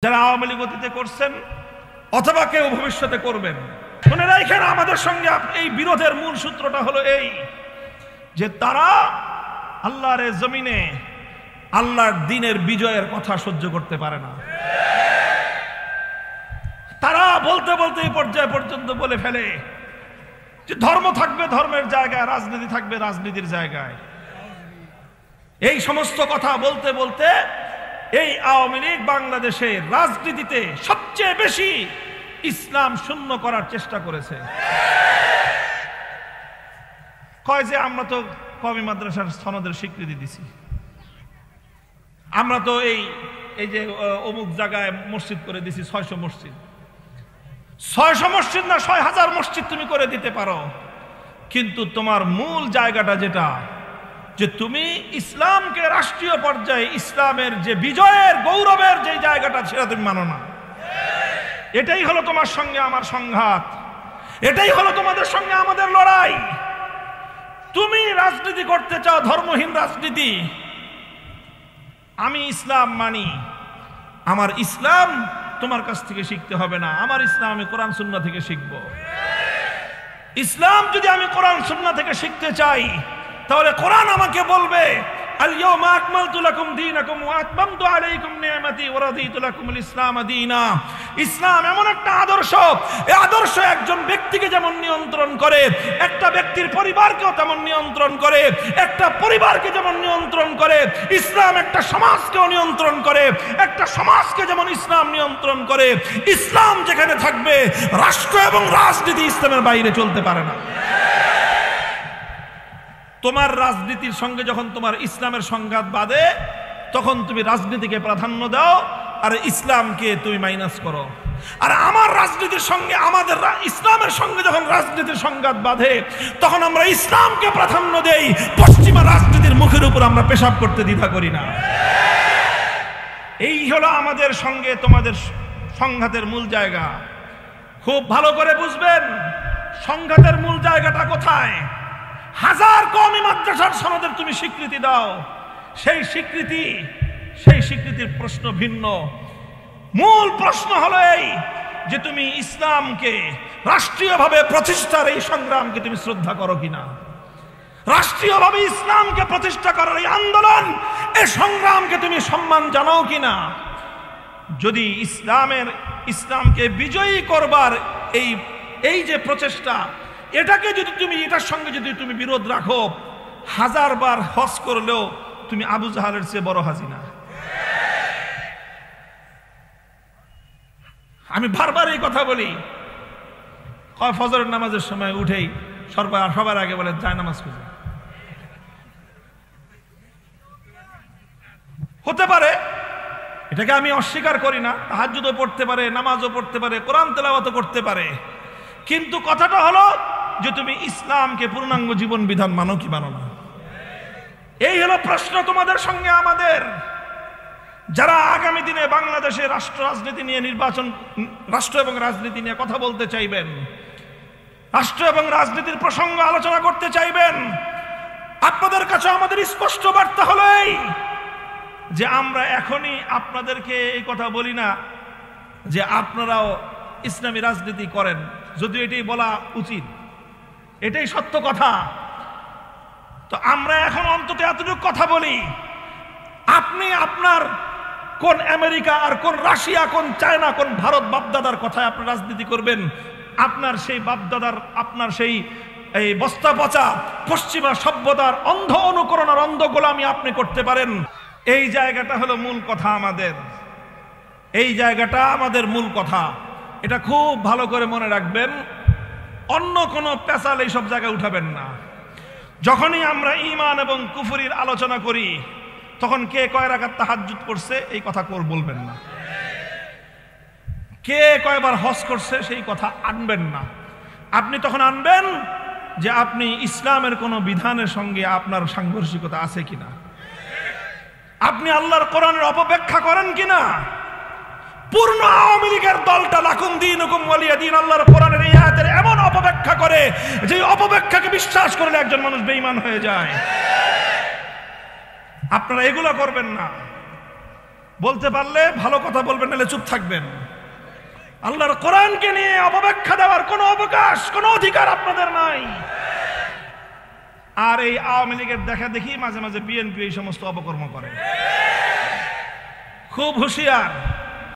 যারা আওয়ামী লীগ অতীতে করছেন অথবা কেউ ভবিষ্যতে করবেন, মনে রাখেন আমাদের সঙ্গে এই বিরোধের মূল সূত্রটা হলো এই যে তারা আল্লাহর জমিনে আল্লাহর দ্বীনের বিজয়ের কথা সহ্য করতে পারে না। তারা বলতে বলতে এই পর্যায় পর্যন্ত বলে ফেলে যে ধর্ম থাকবে ধর্মের জায়গায়, রাজনীতি থাকবে রাজনীতির জায়গায়। এই সমস্ত কথা বলতে বলতে এই আওয়ামী লীগ বাংলাদেশের রাজনীতিতে সবচেয়ে বেশি ইসলাম শূন্য করার চেষ্টা করেছে। কয় যে আমরা তো কওমি মাদ্রাসার সনদের স্বীকৃতি দিছি, আমরা তো এই যে অমুক জায়গায় মসজিদ করে দিছি 600 মসজিদ। 600 মসজিদ না 6000 মসজিদ তুমি করে দিতে পারো, কিন্তু তোমার মূল জায়গাটা যেটা যে তুমি ইসলামকে রাষ্ট্রীয় পর্যায়ে ইসলামের যে বিজয়ের গৌরবের যে জায়গাটা সেটা তুমি মানো না। এটাই হলো তোমার সঙ্গে আমার সংঘাত, এটাই হলো তোমাদের সঙ্গে আমাদের লড়াই। তুমি রাজনীতি করতে চাও ধর্মহীন রাজনীতি, আমি ইসলাম মানি, আমার ইসলাম তোমার কাছ থেকে শিখতে হবে না, আমার ইসলাম আমি কোরআন সুন্নাহ থেকে শিখব। ইসলাম যদি আমি কোরআন সুন্নাহ থেকে শিখতে চাই তাহলে কোরআন আমাকে বলবে আল ইয়াউমা আকমালতু লাকুম দীনাকুম ওয়া আতমামতু আলাইকুম নি'মাতি ওয়া রাদিতু লাকুমুল ইসলাম দীনা। ইসলাম এমন একটা আদর্শ, এই আদর্শ একজন ব্যক্তিকে যেমন নিয়ন্ত্রণ করে, একটা ব্যক্তির পরিবারকেও তেমন নিয়ন্ত্রণ করে, একটা পরিবারকে যেমন নিয়ন্ত্রণ করে ইসলাম একটা সমাজকেও নিয়ন্ত্রণ করে, একটা সমাজকে যেমন ইসলাম নিয়ন্ত্রণ করে। ইসলাম যেখানে থাকবে রাষ্ট্র এবং রাজনীতি ইসলামের বাইরে চলতে পারে না। তোমার রাজনীতির সঙ্গে যখন তোমার ইসলামের সংঘাত বাঁধে তখন তুমি রাজনীতিকে প্রাধান্য দাও আর ইসলামকে তুমি মাইনাস করো। আর আমার রাজনীতির সঙ্গে আমাদের ইসলামের সঙ্গে যখন রাজনীতির সংঘাত বাঁধে তখন আমরা ইসলামকে প্রাধান্য দেই, পশ্চিমা রাজনীতির মুখের উপর আমরা পেশাব করতে দ্বিধা করি না। এই হলো আমাদের সঙ্গে তোমাদের সংঘাতের মূল জায়গা। খুব ভালো করে বুঝবেন সংঘাতের মূল জায়গাটা কোথায়। হাজার কওমি মাদ্রাসার সনদের তুমি স্বীকৃতি দাও, সেই স্বীকৃতির প্রশ্ন ভিন্ন। মূল প্রশ্ন হলো এই যে তুমি ইসলামকে রাষ্ট্রীয়ভাবে প্রতিষ্ঠার এই সংগ্রামকে তুমি শ্রদ্ধা করো কিনা, রাষ্ট্রীয়ভাবে ইসলামকে প্রতিষ্ঠা করার এই আন্দোলন, এই সংগ্রামকে তুমি সম্মান জানাও কিনা। যদি ইসলামকে বিজয়ী করবার এই যে প্রচেষ্টা, এটাকে যদি তুমি এটার সঙ্গে যদি তুমি বিরোধ রাখো, 1000 বার হজ করলেও তুমি আবু জাহালের চেয়ে বড় হাজি না। আমি বারবার এই কথা বলি, ফজরের নামাজের সময় উঠেই সবার আগে বলে যায় নামাজ খুঁজে। হতে পারে, এটাকে আমি অস্বীকার করি না, তাহাজ্জুদও পড়তে পারে, নামাজও পড়তে পারে, কোরআন তেলাওয়াতও করতে পারে, কিন্তু কথাটা হলো যে তুমি ইসলামকে পূর্ণাঙ্গ জীবন বিধান মানো কি মানো না। এই হলো প্রশ্ন তোমাদের সঙ্গে আমাদের। যারা আগামী দিনে বাংলাদেশে রাষ্ট্র রাজনীতি নিয়ে রাষ্ট্র এবং রাজনীতি নিয়ে কথা বলতে চাইবেন, রাষ্ট্র এবং রাজনীতির প্রসঙ্গ আলোচনা করতে চাইবেন, আপনাদের কাছে আমাদের স্পষ্ট বার্তা হলো এই যে আমরা এখনই আপনাদেরকে এই কথা বলি না যে আপনারাও ইসলামী রাজনীতি করেন, যদিও এটাই বলা উচিত, এটাই সত্য কথা। তো আমরা এখন অন্তত এতটুকু কথা বলি, আপনি আপনার কোন আমেরিকা আর কোন রাশিয়া কোন চায়না কোন ভারত বাপদাদার কথায় আপনি রাজনীতি করবেন, আপনার সেই বাপদাদার আপনার সেই এই বস্তা পচা পশ্চিমা সভ্যতার অন্ধ অনুকরণ আর অন্ধ গোলামি আপনি করতে পারেন। এই জায়গাটা হলো মূল কথা আমাদের, এই জায়গাটা আমাদের মূল কথা। এটা খুব ভালো করে মনে রাখবেন, অন্য কোনো পেশাল এইসব জায়গায় উঠাবেন না। যখনই আমরা ঈমান এবং কুফরির আলোচনা করি তখন কে কয় রাকাত তাহাজ্জুদ করছে এই কথা বলবেন না, কে কয়বার হজ করছে সেই কথা আনবেন না। আপনি তখন আনবেন যে আপনি ইসলামের কোনো বিধানের সঙ্গে আপনার সাংঘর্ষিকতা আছে কিনা, আপনি আল্লাহর কোরআনের অপব্যাখ্যা করেন কিনা। পূর্ণ আওয়ামী লীগের দলটা লাকুম দীনুকুম ওয়ালিয়া দীন আল্লাহর কোরআনের এই আয়াতের এমন অপব্যাখ্যা করে যে অপব্যাখ্যাকে বিশ্বাস করলে একজন মানুষ বেঈমান হয়ে যায়। আপনারা এগুলো করবেন না। বলতে পারলে ভালো কথা বলবেন, নাহলে চুপ থাকবেন। আল্লাহর কোরআনকে নিয়ে অপব্যাখ্যা দেওয়ার কোনো অবকাশ, কোনো অধিকার আপনাদের নাই। আর এই আওয়ামী লীগের দেখা দেখি মাঝে মাঝে বিএনপি এই সমস্ত অপকর্ম করে। খুব হুঁশিয়ার।